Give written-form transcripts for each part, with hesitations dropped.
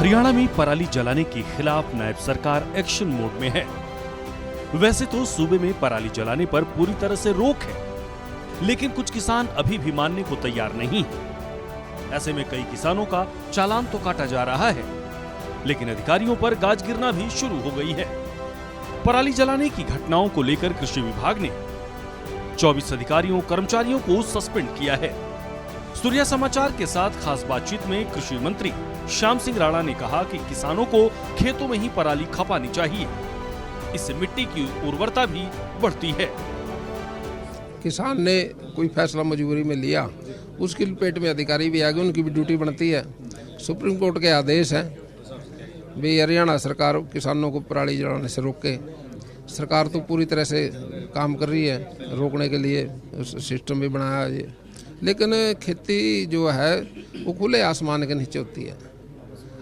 हरियाणा में पराली जलाने के खिलाफ नायब सरकार एक्शन मोड में है। वैसे तो सूबे में पराली जलाने पर पूरी तरह से रोक है, लेकिन कुछ किसान अभी भी मानने को तैयार नहीं है। ऐसे में कई किसानों का चालान तो काटा जा रहा है, लेकिन अधिकारियों पर गाज गिरना भी शुरू हो गई है। पराली जलाने की घटनाओं को लेकर कृषि विभाग ने 24 अधिकारियों कर्मचारियों को सस्पेंड किया है। सूर्या समाचार के साथ खास बातचीत में कृषि मंत्री श्याम सिंह राणा ने कहा कि किसानों को खेतों में ही पराली खपानी चाहिए, इससे मिट्टी की उर्वरता भी बढ़ती है। किसान ने कोई फैसला मजबूरी में लिया, उसकी लपेट में अधिकारी भी आ गए, उनकी भी ड्यूटी बनती है। सुप्रीम कोर्ट के आदेश हैं भी हरियाणा सरकार किसानों को पराली जलाने से रोके। सरकार तो पूरी तरह से काम कर रही है रोकने के लिए, सिस्टम भी बनाया है, लेकिन खेती जो है वो खुले आसमान के नीचे होती है।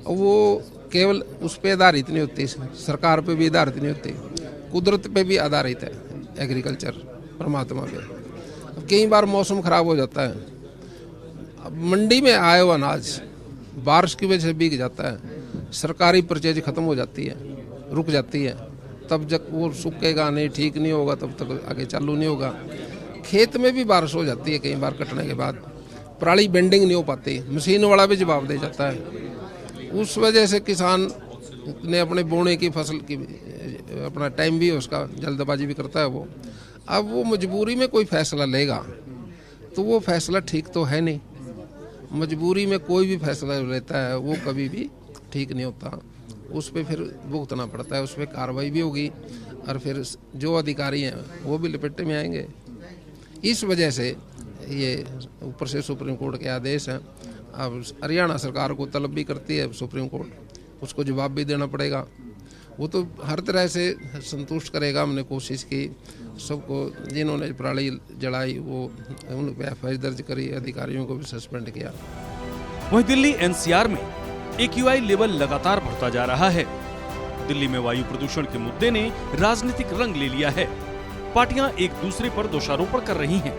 वो केवल उस पे आधारित नहीं होती, सरकार पे भी आधारित नहीं होती, कुदरत पे भी आधारित है एग्रीकल्चर, परमात्मा पे। अब कई बार मौसम खराब हो जाता है, अब मंडी में आए हुआ अनाज बारिश की वजह से भीग जाता है, सरकारी परचेज खत्म हो जाती है, रुक जाती है, तब जब वो सूखेगा नहीं, ठीक नहीं होगा, तब तक आगे चालू नहीं होगा। खेत में भी बारिश हो जाती है, कई बार कटने के बाद पराली बेंडिंग नहीं हो पाती, मशीन वाला भी जवाब दे जाता है। उस वजह से किसान ने अपने बोने की फसल की अपना टाइम भी उसका जल्दबाजी भी करता है वो। अब वो मजबूरी में कोई फैसला लेगा तो वो फैसला ठीक तो है नहीं। मजबूरी में कोई भी फैसला लेता है वो कभी भी ठीक नहीं होता, उस पर फिर भुगतना पड़ता है, उस पर कार्रवाई भी होगी और फिर जो अधिकारी हैं वो भी लपेटे में आएंगे। इस वजह से ये ऊपर से सुप्रीम कोर्ट के आदेश हैं। अब हरियाणा सरकार को तलब भी करती है सुप्रीम कोर्ट, उसको जवाब भी देना पड़ेगा। वो तो हर तरह से संतुष्ट करेगा। हमने कोशिश की सबको, जिन्होंने पराली जलाई वो उन पर एफआईआर दर्ज करी, अधिकारियों को भी सस्पेंड किया। वहीं दिल्ली एनसीआर में AQI लेवल लगातार बढ़ता जा रहा है। दिल्ली में वायु प्रदूषण के मुद्दे ने राजनीतिक रंग ले लिया है। पार्टियां एक दूसरे पर दोषारोपण कर रही हैं।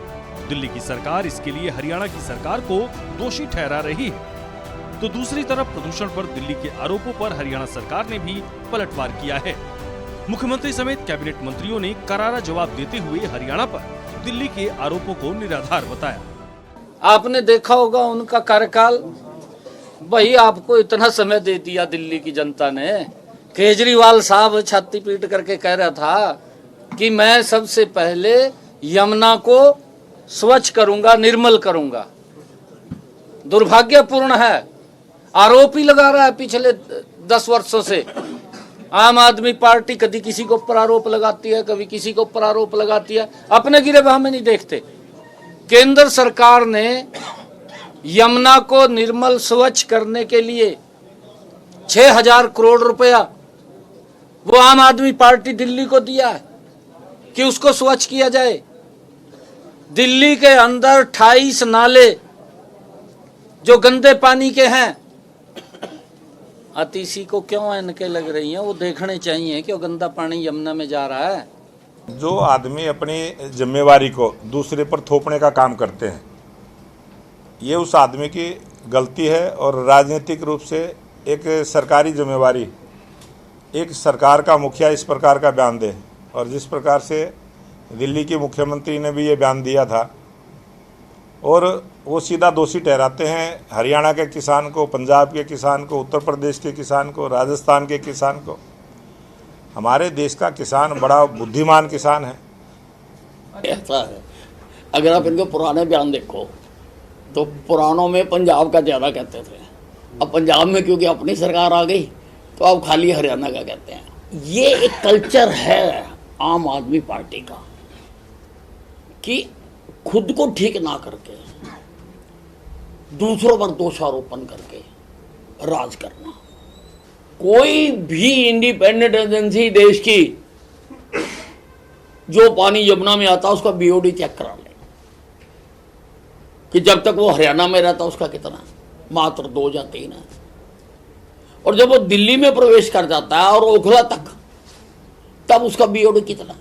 दिल्ली की सरकार इसके लिए हरियाणा की सरकार को दोषी ठहरा रही है, तो दूसरी तरफ प्रदूषण पर दिल्ली के आरोपों पर हरियाणा सरकार ने भी पलटवार किया है। मुख्यमंत्री समेत कैबिनेट मंत्रियों ने करारा जवाब देते हुए हरियाणा पर दिल्ली के आरोपों को निराधार बताया। आपने देखा होगा उनका कार्यकाल, वही आपको इतना समय दे दिया दिल्ली की जनता ने। केजरीवाल साहब छाती पीट करके कह रहा था कि मैं सबसे पहले यमुना को स्वच्छ करूंगा, निर्मल करूंगा। दुर्भाग्यपूर्ण है, आरोप ही लगा रहा है पिछले 10 वर्षों से। आम आदमी पार्टी कभी किसी को ऊपर आरोप लगाती है, कभी किसी को ऊपर आरोप लगाती है, अपने गिरेबान में नहीं देखते। केंद्र सरकार ने यमुना को निर्मल स्वच्छ करने के लिए 6000 करोड़ रुपया वो आम आदमी पार्टी दिल्ली को दिया है कि उसको स्वच्छ किया जाए। दिल्ली के अंदर 28 नाले जो गंदे पानी के हैं, अतिशी को क्यों इनके लग रही हैं, वो देखने चाहिए कि वो गंदा पानी यमुना में जा रहा है। जो आदमी अपनी जिम्मेवारी को दूसरे पर थोपने का काम करते हैं, ये उस आदमी की गलती है। और राजनीतिक रूप से एक सरकारी जिम्मेवारी, एक सरकार का मुखिया इस प्रकार का बयान दे, और जिस प्रकार से दिल्ली के मुख्यमंत्री ने भी ये बयान दिया था, और वो सीधा दोषी ठहराते हैं हरियाणा के किसान को, पंजाब के किसान को, उत्तर प्रदेश के किसान को, राजस्थान के किसान को। हमारे देश का किसान बड़ा बुद्धिमान किसान है। ऐसा है, अगर आप इनके पुराने बयान देखो तो पुरानों में पंजाब का ज़्यादा कहते थे, अब पंजाब में क्योंकि अपनी सरकार आ गई तो अब खाली हरियाणा का कहते हैं। ये एक कल्चर है आम आदमी पार्टी का कि खुद को ठीक ना करके दूसरों पर दोषारोपण करके राज करना। कोई भी इंडिपेंडेंट एजेंसी देश की जो पानी यमुना में आता उसका BOD चेक करा ले कि जब तक वो हरियाणा में रहता उसका कितना, मात्र 2 या 3 है। और जब वो दिल्ली में प्रवेश कर जाता है और ओखला तक, तब उसका BOD कितना।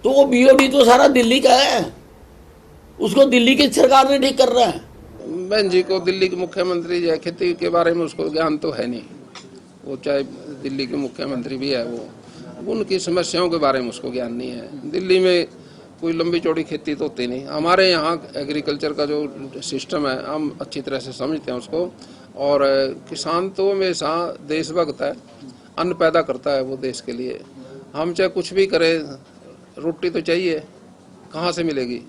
तो वो BOD तो सारा दिल्ली का है, उसको दिल्ली की सरकार ने ठीक कर रहा है। बहन जी को दिल्ली के मुख्यमंत्री या खेती के बारे में उसको ज्ञान तो है नहीं, वो चाहे दिल्ली के मुख्यमंत्री भी है, वो उनकी समस्याओं के बारे में उसको ज्ञान नहीं है। दिल्ली में कोई लंबी चौड़ी खेती तो होती नहीं। हमारे यहाँ एग्रीकल्चर का जो सिस्टम है हम अच्छी तरह से समझते हैं उसको, और किसान तो हमेशा देशभक्त है, अन्न पैदा करता है वो देश के लिए। हम चाहे कुछ भी करें, रोटी तो चाहिए, कहाँ से मिलेगी?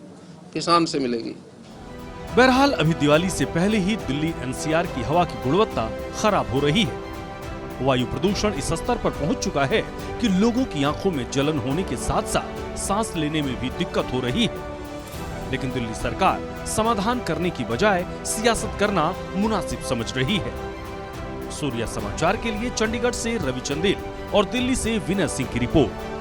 किसान से मिलेगी। बहरहाल अभी दिवाली से पहले ही दिल्ली एनसीआर की हवा की गुणवत्ता खराब हो रही है। वायु प्रदूषण इस स्तर पर पहुंच चुका है कि लोगों की आंखों में जलन होने के साथ साथ सांस लेने में भी दिक्कत हो रही है। लेकिन दिल्ली सरकार समाधान करने की बजाय सियासत करना मुनासिब समझ रही है। सूर्या समाचार के लिए चंडीगढ़ से रवि चंदेल और दिल्ली से विनय सिंह की रिपोर्ट।